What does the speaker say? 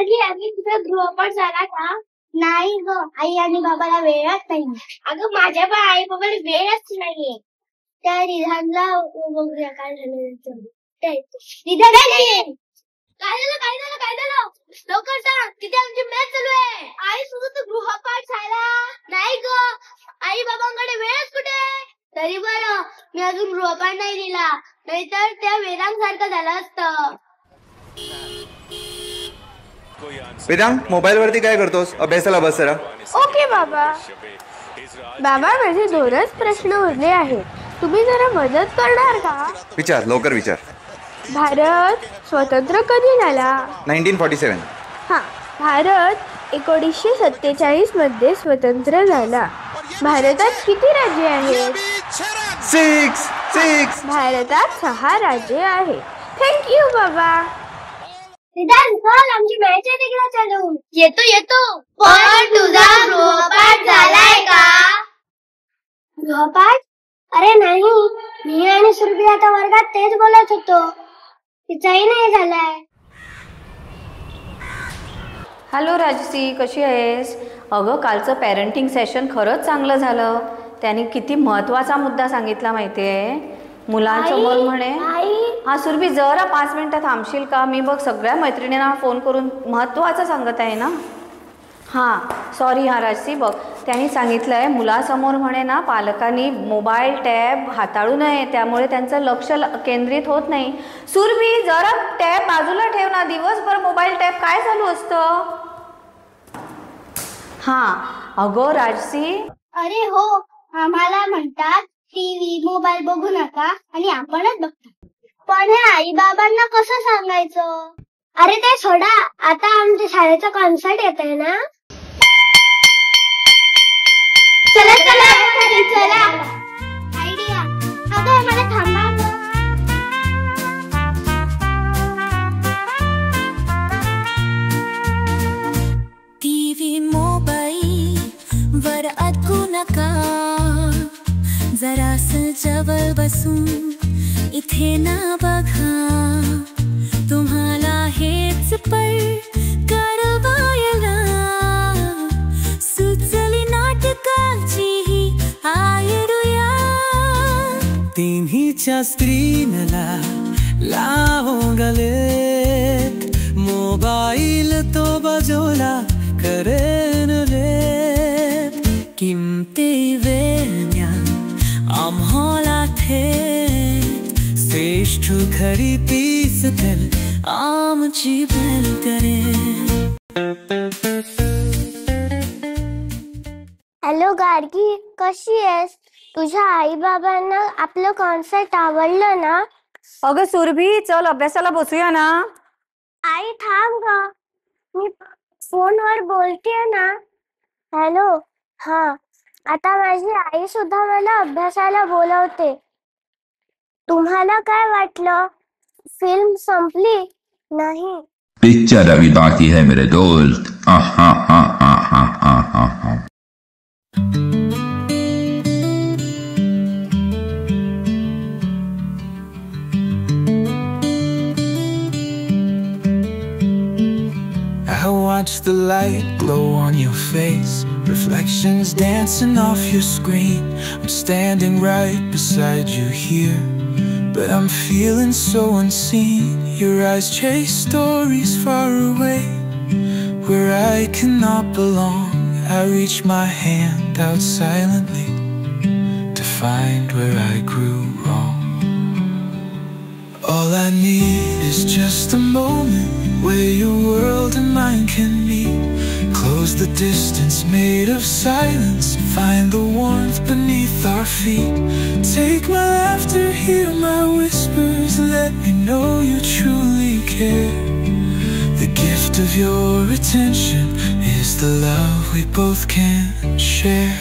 गार्गी आम्ही तुझा गृहपाठ झाला का? नाही ग, आई आणि बाबाला वेळच नाही. अगं माझ्या पण आई बाबाला वेळच नाहीये. त्या रिधानला बघूया काय झालं. रिधान काय झालं लवकर सांग, तिथे आमची मॅच चालू आहे. आई तुझं तर गृहपाठ झाला नाही ग, आई बाबांकडे वेळच कुठे. तरी बरं मी अजून गृहपाठ नाही दिला, नाहीतर त्या वेदांग सारखं झालं असतं. वेदांग, मोबाईल वरती काय करतोस? अभ्यासाला बस जरा. ओके बाबा. बाबा माझे दोनच प्रश्न उरले आहेत, तुम्ही जरा मदत करणार का? विचार, लवकर विचार. भारत स्वतंत्र कधी झाला? 1947. हां, भारत 1947 मध्ये स्वतंत्र झाला. भारतात किती राज्ये आहेत? 6. भारतात 6 राज्ये आहेत. थँक्यू बाबा. रिधान चल, आमची मॅच आहे तिकडे चालू. येतो. पण तुझा गृहपाठ झालाय का? गृहपाठ? अरे नाही, मी आणि सुरभी आता वर्गात तेच बोलत होतो. तिचाही नाही झालाय. हॅलो राजसी, कशी आहेस? अगं कालचं पॅरेंटिंग सेशन खरंच चांगलं झालं. त्यांनी किती महत्त्वाचा मुद्दा सांगितला माहिती आहे. मुलांचं मन म्हणे. हा सुरभी, जरा 5 मिनिटं थांबशील का? मी बघ सगळ्या मैत्रिणींना फोन करून महत्त्वाचं सांगत आहे ना. हां सॉरी. हां राजसी, बघ त्यांनी सांगितलं आहे मुलासमोर म्हणे ना पालकांनी मोबाईल टॅब हाताळू नये, त्यामुळे त्यांचं लक्ष केंद्रित होत नाही. सुरभी जरा टॅब बाजूला ठेव ना, दिवसभर मोबाईल टॅब काय चालू असतं? हां अगं राजसी. अरे हो, आम्हाला म्हणतात टीव्ही मोबाईल बघू नका आणि आपणच बघतात. पण हे आई बाबांना कसं सांगायचं? अरे ते सोडा, आता आमच्या शाळेचा कॉन्सर्ट येत आहे ना. चला आयडिया. अगं मला थांबा. टीव्ही मोबाईल वर अडकू नका, जरासं जवळ बसून इथे ना बघा. तुम्हाला हेच पळ करवायला सुचली नाटकाची ही आयडिया. तिन्हीच्या स्क्रीनला लावून गलेत मोबाईल, तो बाजूला करेन लेत. किमती वेण्या आम्हाला थेट श्रेष्ठ घरी पीस तेल आमची बेल करे. हॅलो गार्गी, कशी आहेस? तुझ्या आई बाबांना आपलं कॉन्सर्ट आवडलं ना? अगं सुरभी, चल अभ्यासाला बसूया ना. आई थांब ग, मी फोनवर बोलतेय ना. हॅलो. हा, आता माझी आई सुद्धा मला अभ्यासाला बोलवते. तुम्हाला काय वाटलं? फिल्म संपली? नाही, पिक्चर अभी बाकी है मेरे दोस्त. I watch the light glow on your face, reflections dancing off your screen. I'm standing right beside you here, but I'm feeling so unseen. Your eyes chase stories far away, where I cannot belong. I reach my hand out silently to find where I grew wrong. All I need is just a moment where your world and mine can meet. Close the distance made of silence, find the warmth beneath our feet. Take my laughter, hear my whispers, let me know you truly care. The gift of your attention is the love we both can share.